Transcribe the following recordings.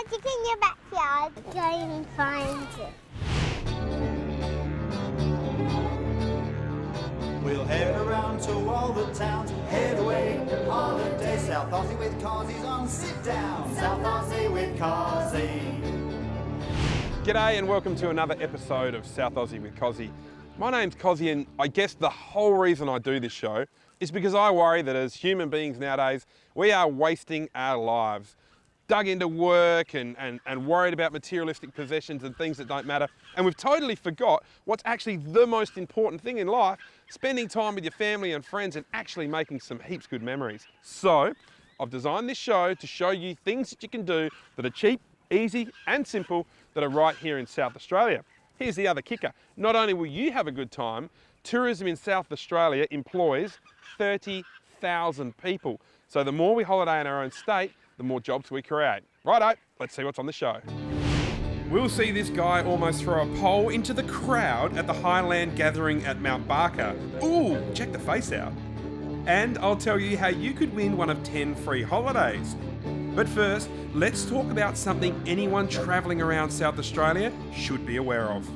magic in your backyard. Go and find it. We'll head around to all the towns, head away on holiday. South Aussie with Cosi's on sit down. South Aussie with Cosi. G'day and welcome to another episode of South Aussie with Cosi. My name's Cosi, and I guess the whole reason I do this show is because I worry that as human beings nowadays, we are wasting our lives. Dug into work and worried about materialistic possessions and things that don't matter. And we've totally forgot what's actually the most important thing in life, spending time with your family and friends and actually making some heaps good memories. So I've designed this show to show you things that you can do that are cheap, easy and simple that are right here in South Australia. Here's the other kicker. Not only will you have a good time, tourism in South Australia employs 30,000 people. So the more we holiday in our own state, the more jobs we create. Righto, let's see what's on the show. We'll see this guy almost throw a pole into the crowd at the Highland Gathering at Mount Barker. Ooh, check the face out. And I'll tell you how you could win one of 10 free holidays. But first, let's talk about something anyone travelling around South Australia should be aware of.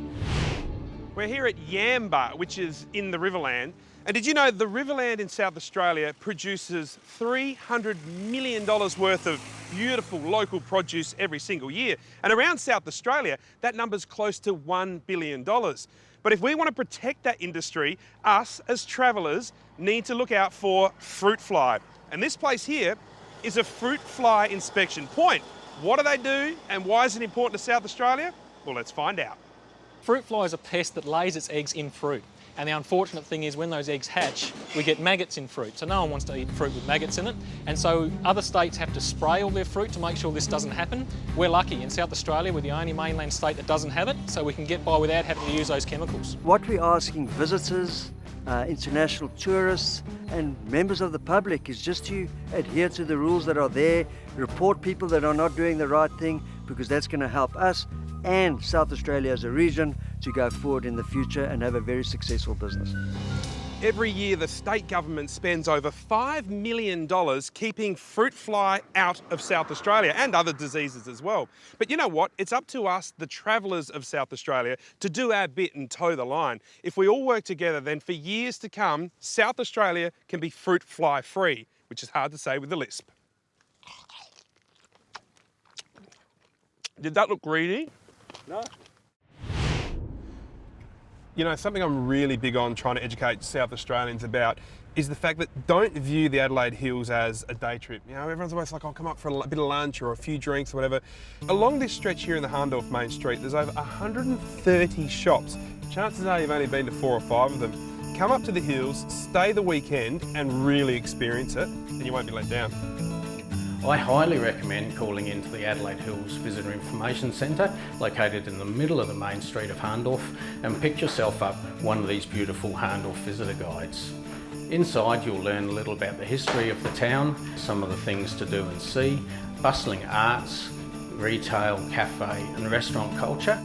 We're here at Yamba, which is in the Riverland. And did you know the Riverland in South Australia produces $300 million worth of beautiful local produce every single year? And around South Australia, that number's close to $1 billion. But if we want to protect that industry, us as travellers need to look out for fruit fly. And this place here is a fruit fly inspection point. What do they do and why is it important to South Australia? Well, let's find out. Fruit fly is a pest that lays its eggs in fruit. And the unfortunate thing is when those eggs hatch, we get maggots in fruit. So no one wants to eat fruit with maggots in it. And so other states have to spray all their fruit to make sure this doesn't happen. We're lucky in South Australia, we're the only mainland state that doesn't have it, so we can get by without having to use those chemicals. What we're asking visitors, international tourists and members of the public is just to adhere to the rules that are there, report people that are not doing the right thing, because that's going to help us and South Australia as a region to go forward in the future and have a very successful business. Every year, the state government spends over $5 million keeping fruit fly out of South Australia and other diseases as well. But you know what? It's up to us, the travellers of South Australia, to do our bit and toe the line. If we all work together, then for years to come, South Australia can be fruit fly free, which is hard to say with a lisp. Did that look greedy? No. You know, something I'm really big on trying to educate South Australians about is the fact that don't view the Adelaide Hills as a day trip. You know, everyone's always like, I'll come up for a bit of lunch or a few drinks or whatever. Along this stretch here in the Rundle Main Street, there's over 130 shops. Chances are you've only been to 4 or 5 of them. Come up to the hills, stay the weekend and really experience it, and you won't be let down. I highly recommend calling into the Adelaide Hills Visitor Information Centre, located in the middle of the main street of Hahndorf, and pick yourself up one of these beautiful Hahndorf visitor guides. Inside you'll learn a little about the history of the town, some of the things to do and see, bustling arts, retail, cafe and restaurant culture.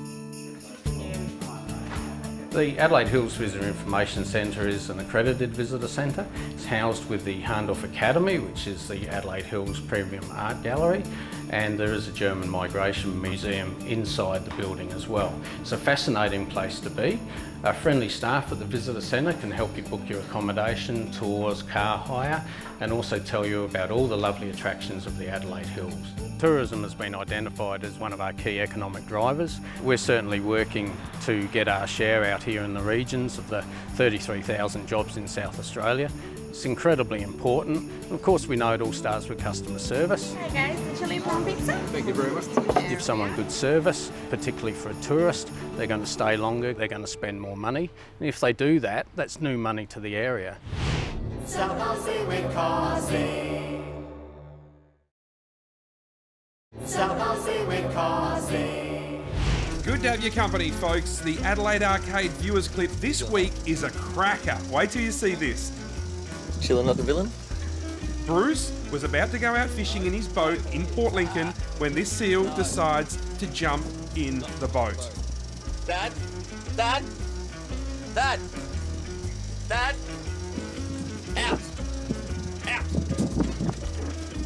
The Adelaide Hills Visitor Information Centre is an accredited visitor centre. It's housed with the Hahndorf Academy, which is the Adelaide Hills Premium Art Gallery, and there is a German Migration Museum inside the building as well. It's a fascinating place to be. Our friendly staff at the visitor centre can help you book your accommodation, tours, car hire, and also tell you about all the lovely attractions of the Adelaide Hills. Tourism has been identified as one of our key economic drivers. We're certainly working to get our share out here in the regions of the 33,000 jobs in South Australia. It's incredibly important. And of course, we know it all starts with customer service. Hey guys, the chili prawn pizza. Thank you very much. Give someone good service, particularly for a tourist, they're going to stay longer, they're going to spend more money. And if they do that, that's new money to the area. South Aussie with Cosi. South Aussie with Cosi. Good to have your company, folks. The Adelaide Arcade viewers clip this week is a cracker. Wait till you see this. Chilling like a villain. Bruce was about to go out fishing in his boat in Port Lincoln when this seal decides to jump in the boat. Dad? Dad? Dad? Dad? Out! Out!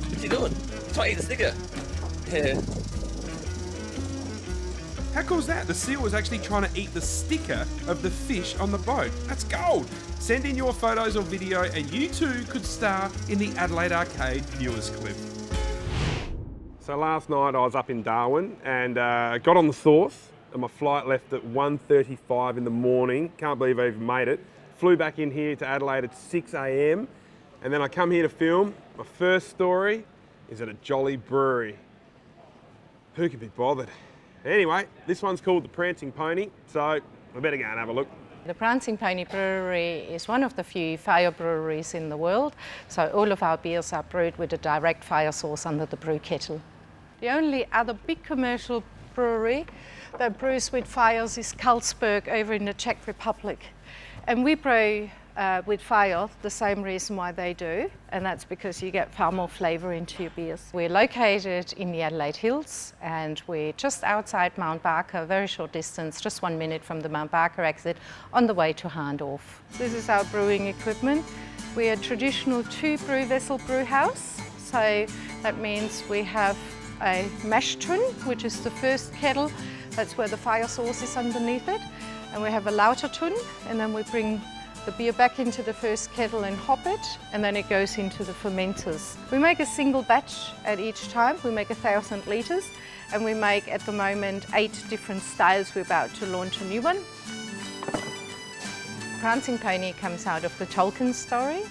What's he doing? He's trying to eat a sticker. Yeah. How cool is that? The seal was actually trying to eat the sticker of the fish on the boat. That's gold. Send in your photos or video and you too could star in the Adelaide Arcade viewers clip. So last night I was up in Darwin and got on the Source and my flight left at 1:35 in the morning. Can't believe I even made it. Flew back in here to Adelaide at 6 a.m. and then I come here to film. My first story is at a jolly brewery. Who could be bothered? Anyway, this one's called the Prancing Pony, so we better go and have a look. The Prancing Pony Brewery is one of the few fire breweries in the world, so all of our beers are brewed with a direct fire source under the brew kettle. The only other big commercial brewery that brews with fires is Carlsberg over in the Czech Republic. And we brew with fire the same reason why they do, and that's because you get far more flavour into your beers. We're located in the Adelaide Hills and we're just outside Mount Barker, a very short distance, just 1 minute from the Mount Barker exit, on the way to Hahndorf. This is our brewing equipment. We're a traditional 2 brew vessel brew house, so that means we have a mash tun, which is the first kettle, that's where the fire source is underneath it, and we have a lauter tun, and then we bring the beer back into the first kettle and hop it, and then it goes into the fermenters. We make a single batch at each time. We make 1,000 litres, and we make at the moment 8 different styles. We're about to launch a new one. Prancing Pony comes out of the Tolkien story,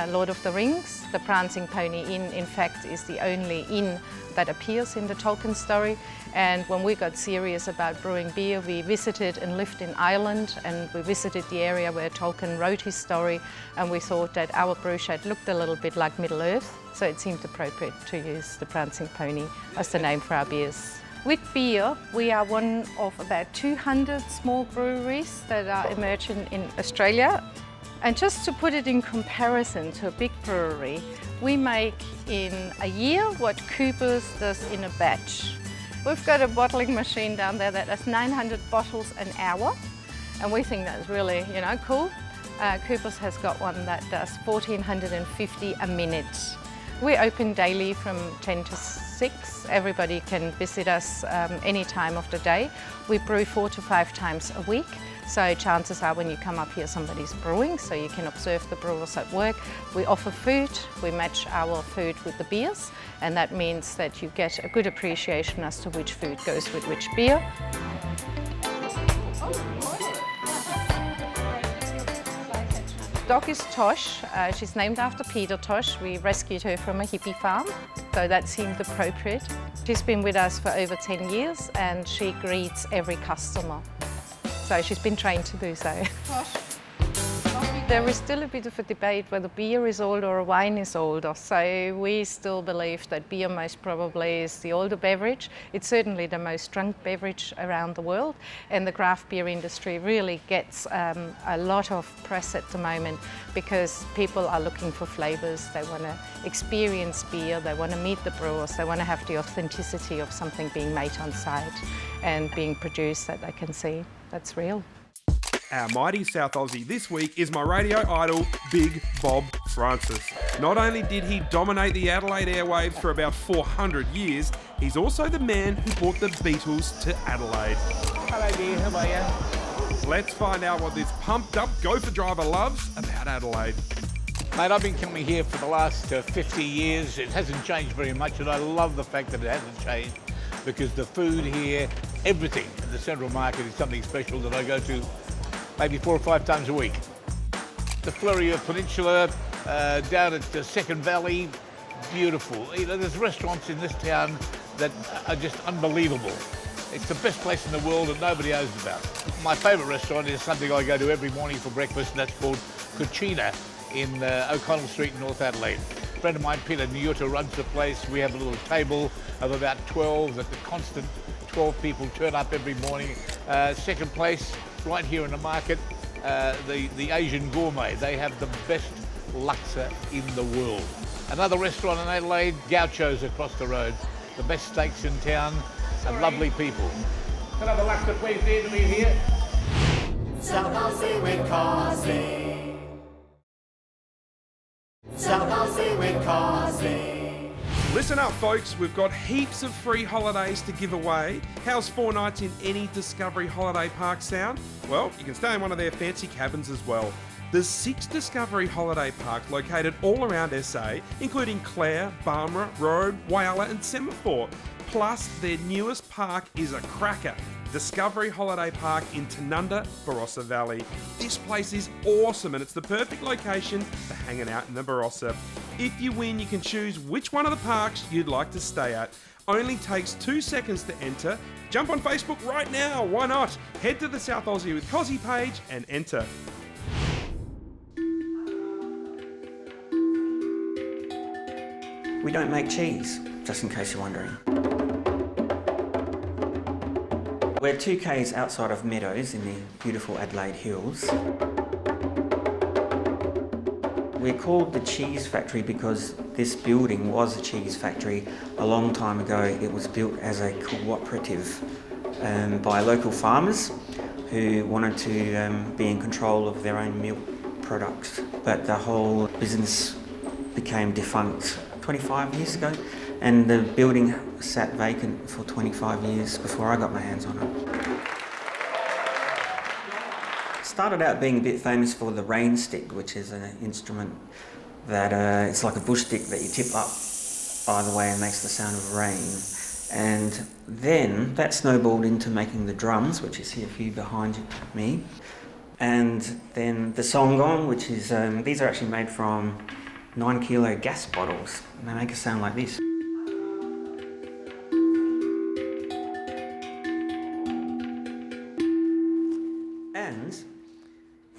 Lord of the Rings. The Prancing Pony Inn, in fact, is the only inn that appears in the Tolkien story. And when we got serious about brewing beer, we visited and lived in Ireland, and we visited the area where Tolkien wrote his story, and we thought that our brew shed looked a little bit like Middle Earth, so it seemed appropriate to use the Prancing Pony as the name for our beers. With beer, we are one of about 200 small breweries that are emerging in Australia. And just to put it in comparison to a big brewery, we make in a year what Cooper's does in a batch. We've got a bottling machine down there that does 900 bottles an hour, and we think that's really, cool. Cooper's has got one that does 1,450 a minute. We open daily from 10 to 6. Everybody can visit us any time of the day. We brew 4 to 5 times a week. So chances are when you come up here, somebody's brewing, so you can observe the brewers at work. We offer food, we match our food with the beers, and that means that you get a good appreciation as to which food goes with which beer. Dog is Tosh. She's named after Peter Tosh. We rescued her from a hippie farm, so that seemed appropriate. She's been with us for over 10 years and she greets every customer. So she's been trained to do so. There is still a bit of a debate whether beer is old or wine is older. So we still believe that beer most probably is the older beverage. It's certainly the most drunk beverage around the world. And the craft beer industry really gets a lot of press at the moment because people are looking for flavours. They want to experience beer, they want to meet the brewers, they want to have the authenticity of something being made on site and being produced that they can see. That's real. Our mighty South Aussie this week is my radio idol, Big Bob Francis. Not only did he dominate the Adelaide airwaves for about 400 years, he's also the man who brought the Beatles to Adelaide. Hello dear, how are you? Let's find out what this pumped up gopher driver loves about Adelaide. Mate, I've been coming here for the last 50 years. It hasn't changed very much, and I love the fact that it hasn't changed because the food here, everything in the Central Market is something special that I go to maybe 4 or 5 times a week. The Fleury Peninsula, down at the Second Valley, beautiful. There's restaurants in this town that are just unbelievable. It's the best place in the world that nobody knows about. My favourite restaurant is something I go to every morning for breakfast, and that's called Cucina in O'Connell Street in North Adelaide. A friend of mine, Peter Nyuta, runs the place. We have a little table of about 12 that the constant 12 people turn up every morning. Second place, right here in the market, the Asian Gourmet. They have the best laksa in the world. Another restaurant in Adelaide, Gaucho's across the road. The best steaks in town and lovely people. Can I have a laksa please, dear, to be here? South Aussie with Cosi. South Aussie with Cosi. Listen up, folks. We've got heaps of free holidays to give away. How's 4 nights in any Discovery Holiday Park sound? Well, you can stay in one of their fancy cabins as well. There's 6 Discovery Holiday Parks located all around SA, including Clare, Barmera, Robe, Whyalla and Semaphore. Plus, their newest park is a cracker. Discovery Holiday Park in Tanunda, Barossa Valley. This place is awesome and it's the perfect location for hanging out in the Barossa. If you win, you can choose which one of the parks you'd like to stay at. Only takes 2 seconds to enter. Jump on Facebook right now, why not? Head to the South Aussie with Cosi page and enter. We don't make cheese, just in case you're wondering. We're 2 k's outside of Meadows in the beautiful Adelaide Hills. We're called the Cheese Factory because this building was a cheese factory a long time ago. It was built as a cooperative by local farmers who wanted to be in control of their own milk products. But the whole business became defunct 25 years ago, and the building sat vacant for 25 years before I got my hands on it. Started out being a bit famous for the rain stick, which is an instrument that it's like a bush stick that you tip up either way and makes the sound of rain. And then that snowballed into making the drums, which you see a few behind me. And then the songong, which is, these are actually made from 9 kilo gas bottles, and they make a sound like this.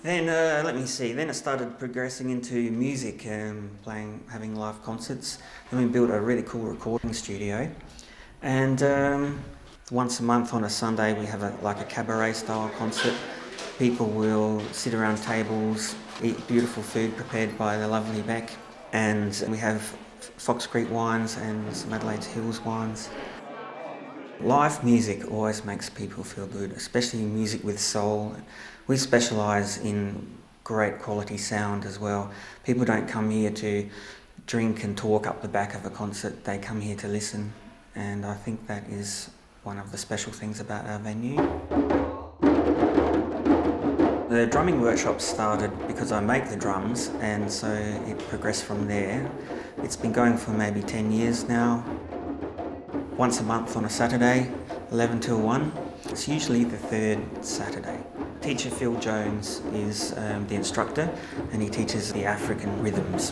And then, let me see, then it started progressing into music, having live concerts. Then we built a really cool recording studio. And once a month on a Sunday we have like a cabaret style concert. People will sit around tables, eat beautiful food prepared by the lovely Beck. And we have Fox Creek wines and some Adelaide Hills wines. Live music always makes people feel good, especially music with soul. We specialise in great quality sound as well. People don't come here to drink and talk up the back of a concert, they come here to listen. And I think that is one of the special things about our venue. The drumming workshop started because I make the drums, and so it progressed from there. It's been going for maybe 10 years now. Once a month on a Saturday, 11 till 1. It's usually the 3rd Saturday. Teacher Phil Jones is the instructor, and he teaches the African rhythms.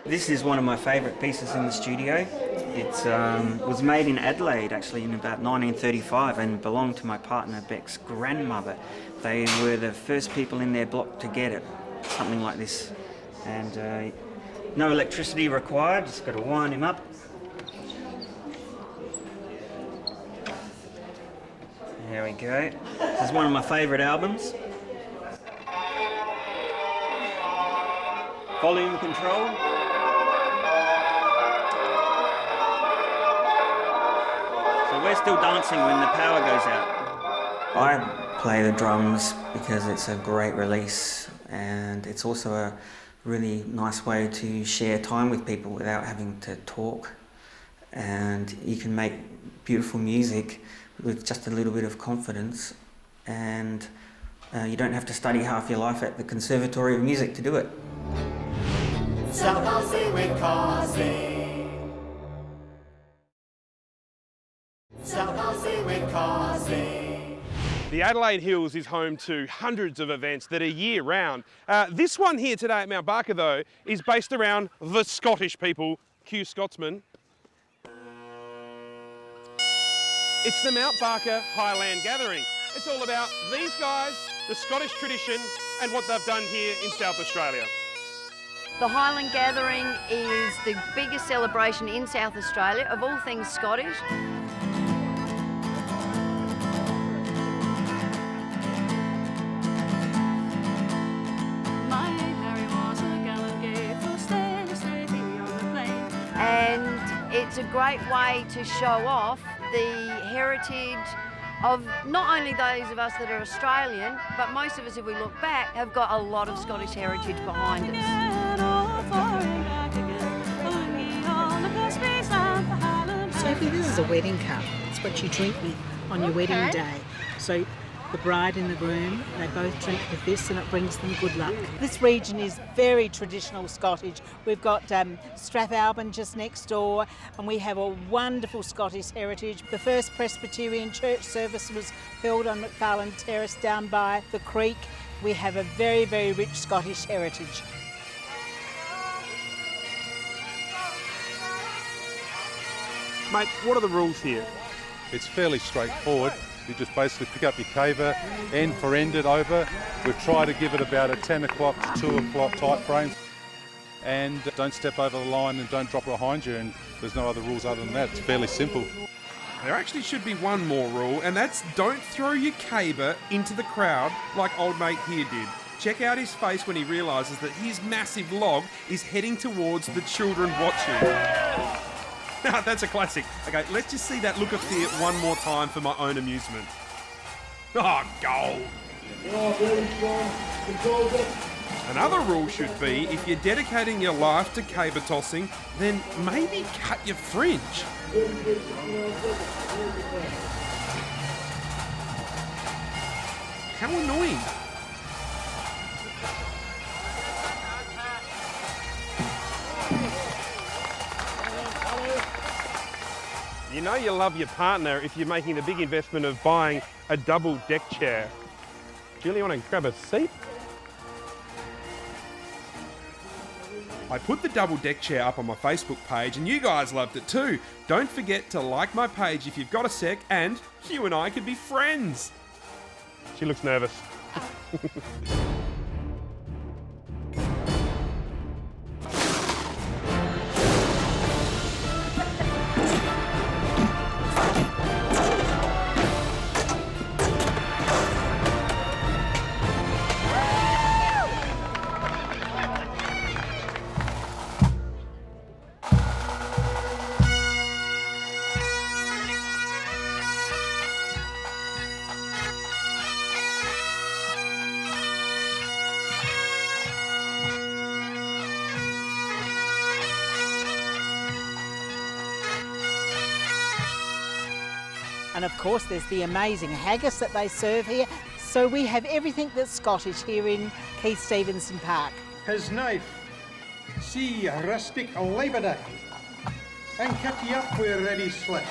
This is one of my favourite pieces in the studio. It was made in Adelaide actually in about 1935 and belonged to my partner Beck's grandmother. They were the first people in their block to get it, something like this. And no electricity required, just got to wind him up. There we go. This is one of my favourite albums. Volume control. So we're still dancing when the power goes out. I play the drums because it's a great release, and it's also a really nice way to share time with people without having to talk. And you can make beautiful music with just a little bit of confidence, and you don't have to study half your life at the Conservatory of Music to do it. South Aussie with Cosi. South Aussie with Cosi. The Adelaide Hills is home to hundreds of events that are year-round. This one here today at Mount Barker, though, is based around the Scottish people. Cue Scotsman. It's the Mount Barker Highland Gathering. It's all about these guys, the Scottish tradition, and what they've done here in South Australia. The Highland Gathering is the biggest celebration in South Australia of all things Scottish. it's a great way to show off the heritage of not only those of us that are Australian, but most of us, if we look back, have got a lot of Scottish heritage behind us. Sophie, this is a wedding cup. It's what you drink with on your wedding day. So the bride and the groom, they both drink with this and it brings them good luck. This region is very traditional Scottish. We've got Strathalbyn just next door and we have a wonderful Scottish heritage. The first Presbyterian church service was held on McFarlane Terrace down by the creek. We have a very, very rich Scottish heritage. Mate, what are the rules here? It's fairly straightforward. You just basically pick up your caber, end for end it over. We've tried to give it about a 10 o'clock to 2 o'clock type frame. And don't step over the line and don't drop behind you, and there's no other rules other than that. It's fairly simple. There actually should be one more rule, and that's don't throw your caber into the crowd like old mate here did. Check out his face when he realises that his massive log is heading towards the children watching. That's a classic. Okay, let's just see that look of fear one more time for my own amusement. Oh, goal! Another rule should be, if you're dedicating your life to caber tossing, then maybe cut your fringe. How annoying. You know you love your partner if you're making the big investment of buying a double deck chair. Julie, want to grab a seat? I put the double deck chair up on my Facebook page and you guys loved it too. Don't forget to like my page if you've got a sec, and you and I could be friends. She looks nervous. And of course there's the amazing haggis that they serve here. So we have everything that's Scottish here in Keith Stevenson Park. His knife, see a rustic Labour Day, and kitty up with a ready slit.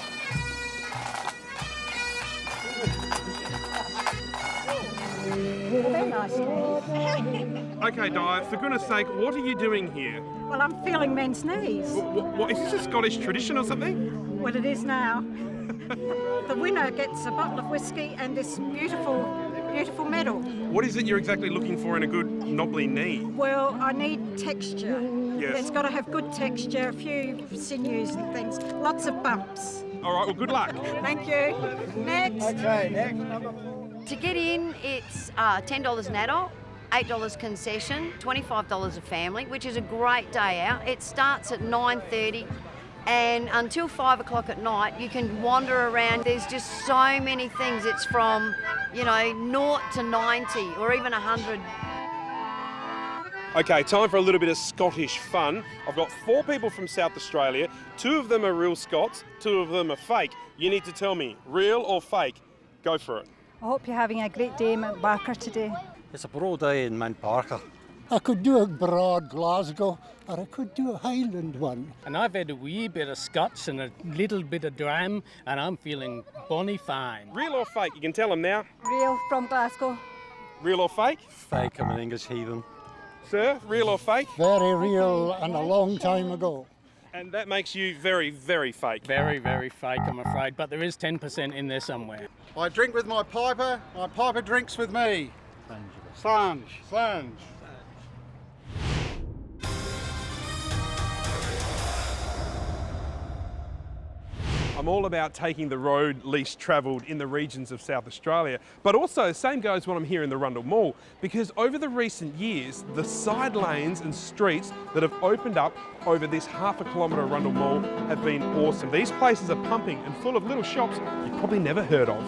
Very nice. Okay, Di, for goodness sake, what are you doing here? Well, I'm feeling men's knees. What, is this a Scottish tradition or something? Well, it is now. The winner gets a bottle of whiskey and this beautiful, beautiful medal. What is it you're exactly looking for in a good knobbly knee? Well, I need texture. Yes. It's got to have good texture, a few sinews and things, lots of bumps. All right, well, good luck. Thank you. Next. Okay, next. To get in, it's $10 an adult, $8 concession, $25 a family, which is a great day out. It starts at 9:30 and until 5 o'clock at night, you can wander around. There's just so many things. It's from, 0 to 90 or even 100. Okay, time for a little bit of Scottish fun. I've got 4 people from South Australia. 2 of them are real Scots, 2 of them are fake. You need to tell me, real or fake? Go for it. I hope you're having a great day in Mount Barker today. It's a broad day in Mount Barker. I could do a broad Glasgow, or I could do a Highland one. And I've had a wee bit of Scotch and a little bit of dram, and I'm feeling bonny fine. Real or fake? You can tell them now. Real from Glasgow. Real or fake? Fake, I'm an English heathen. Sir, real or fake? Very real and a long time ago. And that makes you very, very fake. Very, very fake, I'm afraid, but there is 10% in there somewhere. I drink with my piper drinks with me. Slange. I'm I'm all about taking the road least travelled in the regions of South Australia, but also same goes when I'm here in the Rundle Mall, because over the recent years, the side lanes and streets that have opened up over this half a kilometre Rundle Mall have been awesome. These places are pumping and full of little shops you've probably never heard of.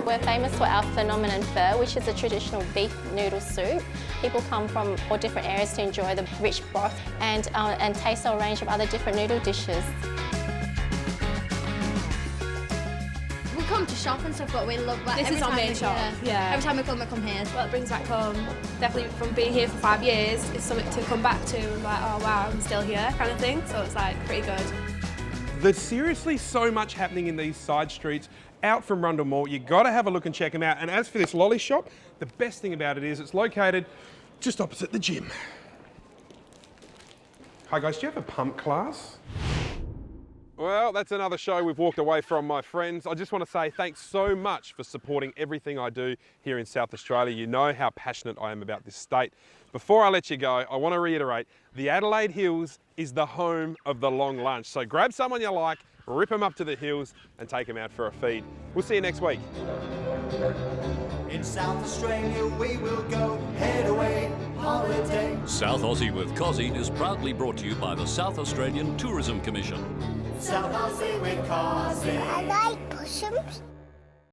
We're famous for our phenomenon pho, which is a traditional beef noodle soup. People come from all different areas to enjoy the rich broth and taste a range of other different noodle dishes. We come to shop and stuff, but we love that. This is our main shop, yeah. Every time we come here. Well, it brings back home. Definitely from being here for 5 years, it's something to come back to and like, oh wow, I'm still here kind of thing. So it's like pretty good. There's seriously so much happening in these side streets out from Rundle Mall. You got to have a look and check them out. And as for this lolly shop, the best thing about it is it's located just opposite the gym. Hi guys, do you have a pump class? Well, that's another show we've walked away from, my friends. I just want to say thanks so much for supporting everything I do here in South Australia. You know how passionate I am about this state. Before I let you go, I want to reiterate, the Adelaide Hills is the home of the long lunch. So grab someone you like, rip them up to the hills and take them out for a feed. We'll see you next week. In South Australia we will go, head away, holiday. South Aussie with Cosi is proudly brought to you by the South Australian Tourism Commission. South Aussie with Cosi. I like possums.